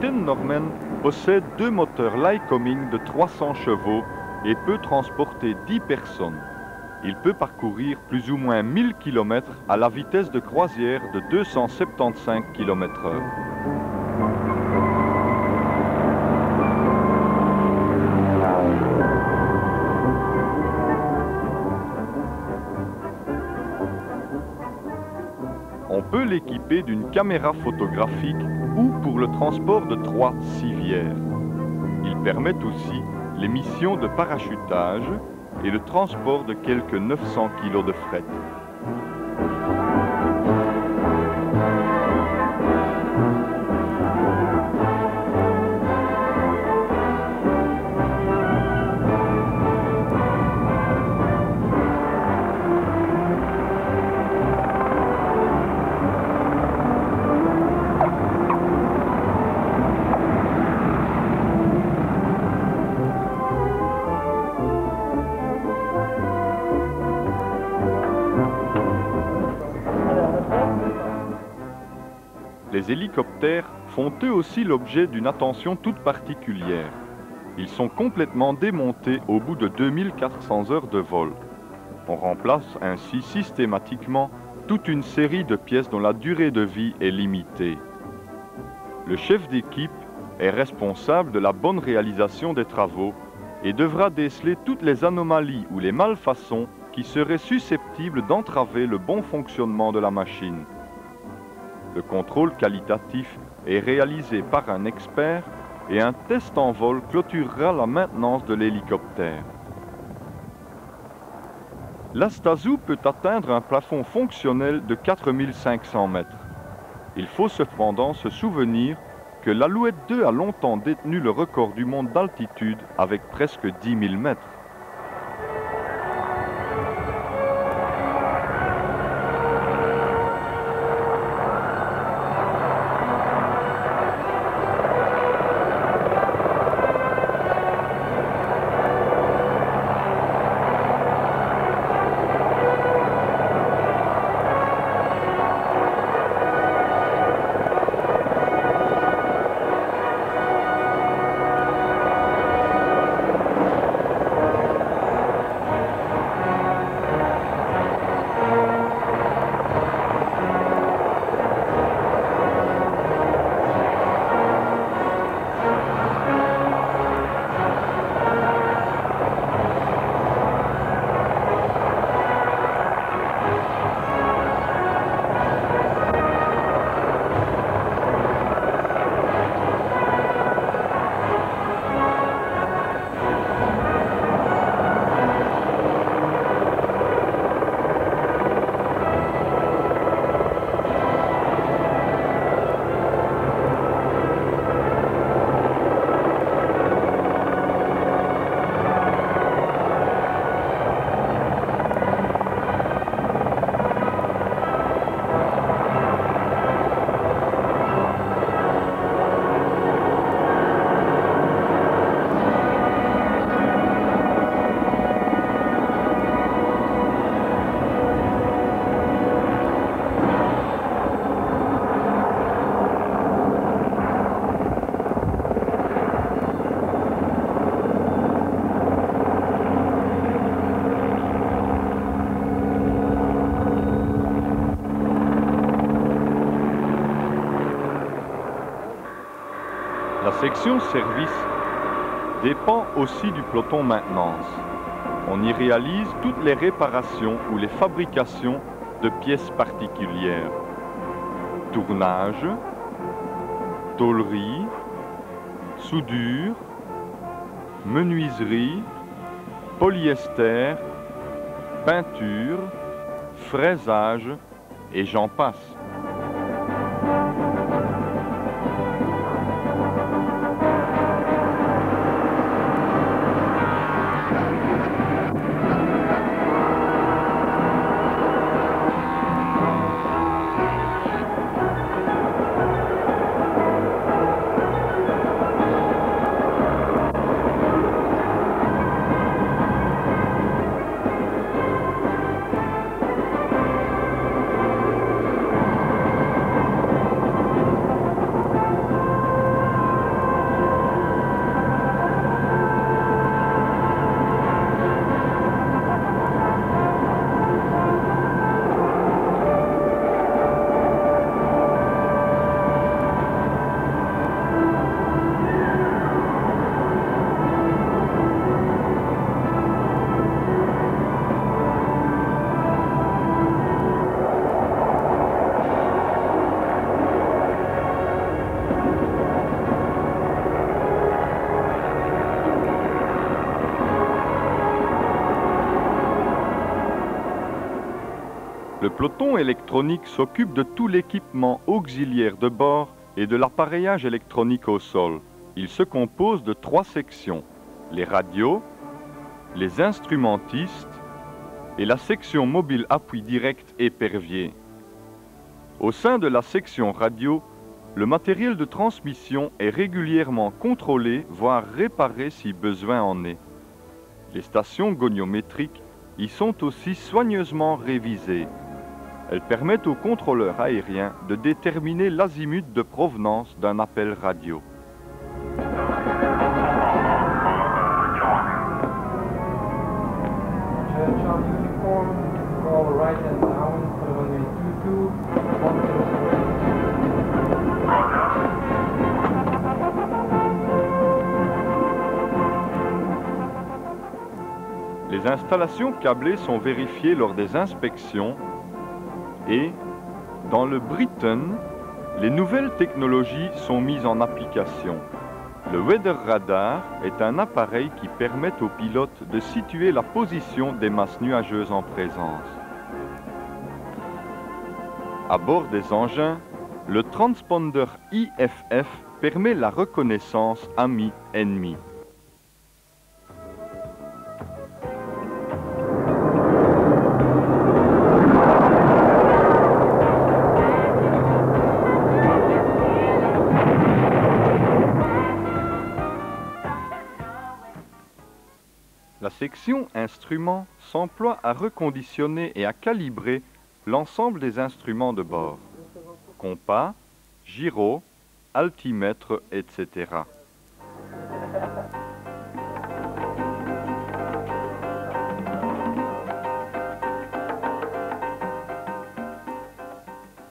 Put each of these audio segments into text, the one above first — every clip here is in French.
Tin Norman possède 2 moteurs Lycoming de 300 chevaux et peut transporter 10 personnes. Il peut parcourir plus ou moins 1000 km à la vitesse de croisière de 275 km/h. On peut l'équiper d'une caméra photographique ou pour le transport de 3 civières. Il permet aussi l'émission de parachutage et le transport de quelques 900 kg de fret. Les hélicoptères font eux aussi l'objet d'une attention toute particulière. Ils sont complètement démontés au bout de 2400 heures de vol. On remplace ainsi systématiquement toute une série de pièces dont la durée de vie est limitée. Le chef d'équipe est responsable de la bonne réalisation des travaux et devra déceler toutes les anomalies ou les malfaçons qui seraient susceptibles d'entraver le bon fonctionnement de la machine. Le contrôle qualitatif est réalisé par un expert et un test en vol clôturera la maintenance de l'hélicoptère. L'Astazou peut atteindre un plafond fonctionnel de 4500 mètres. Il faut cependant se souvenir que l'Alouette 2 a longtemps détenu le record du monde d'altitude avec presque 10 000 mètres. La section service dépend aussi du peloton maintenance. On y réalise toutes les réparations ou les fabrications de pièces particulières. Tournage, tôlerie, soudure, menuiserie, polyester, peinture, fraisage et j'en passe. peloton électronique s'occupe de tout l'équipement auxiliaire de bord et de l'appareillage électronique au sol. Il se compose de 3 sections, les radios, les instrumentistes et la section mobile appui direct épervier. Au sein de la section radio, le matériel de transmission est régulièrement contrôlé, voire réparé si besoin en est. Les stations goniométriques y sont aussi soigneusement révisées. Elles permettent aux contrôleurs aériens de déterminer l'azimut de provenance d'un appel radio. Les installations câblées sont vérifiées lors des inspections et, dans le Britain, les nouvelles technologies sont mises en application. Le Weather Radar est un appareil qui permet aux pilotes de situer la position des masses nuageuses en présence. À bord des engins, le transponder IFF permet la reconnaissance ami-ennemi. La section instruments s'emploie à reconditionner et à calibrer l'ensemble des instruments de bord, compas, gyro, altimètre, etc.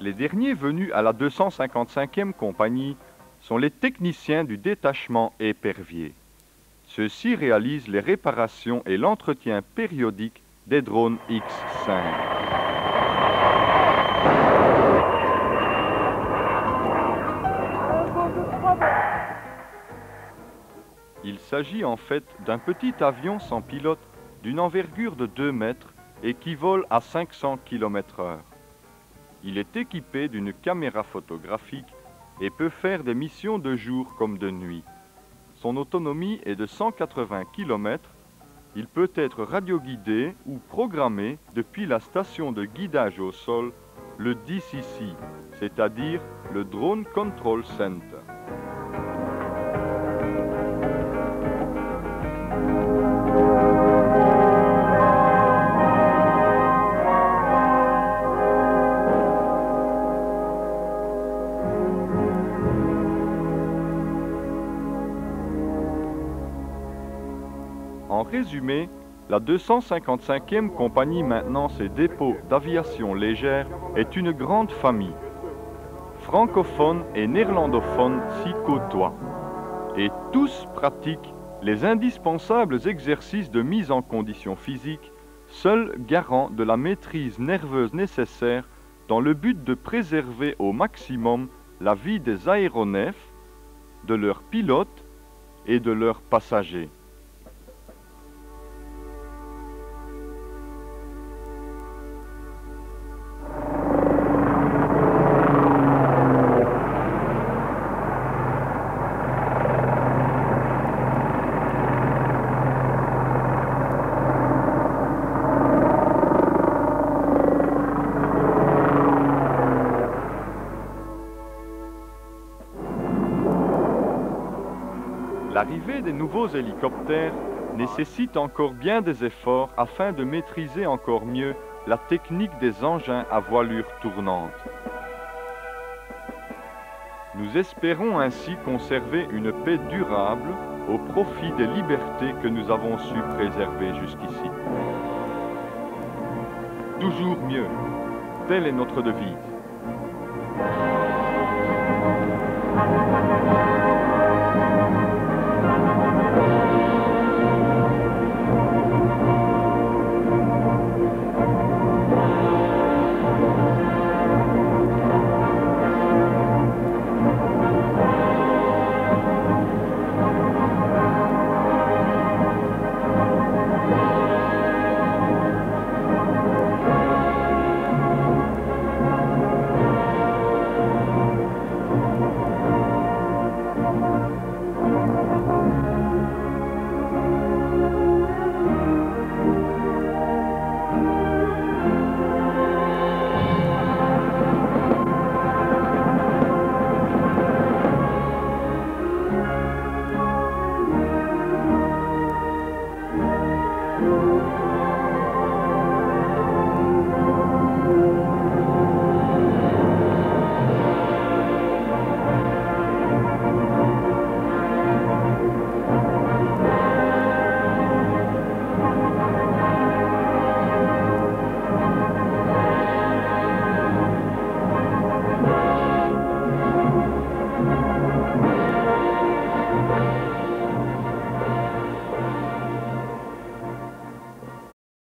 Les derniers venus à la 255e compagnie sont les techniciens du détachement épervier. Ceux-ci réalisent les réparations et l'entretien périodique des drones X-5. Il s'agit en fait d'un petit avion sans pilote d'une envergure de 2 mètres et qui vole à 500 km/h. Il est équipé d'une caméra photographique et peut faire des missions de jour comme de nuit. Son autonomie est de 180 km. Il peut être radioguidé ou programmé depuis la station de guidage au sol, le DCC, c'est-à-dire le Drone Control Center. En résumé, la 255e compagnie maintenance et dépôt d'aviation légère est une grande famille. Francophones et néerlandophones s'y côtoient. Et tous pratiquent les indispensables exercices de mise en condition physique, seuls garants de la maîtrise nerveuse nécessaire dans le but de préserver au maximum la vie des aéronefs, de leurs pilotes et de leurs passagers. L'arrivée des nouveaux hélicoptères nécessite encore bien des efforts afin de maîtriser encore mieux la technique des engins à voilure tournante. Nous espérons ainsi conserver une paix durable au profit des libertés que nous avons su préserver jusqu'ici. Toujours mieux, telle est notre devise. Thank you.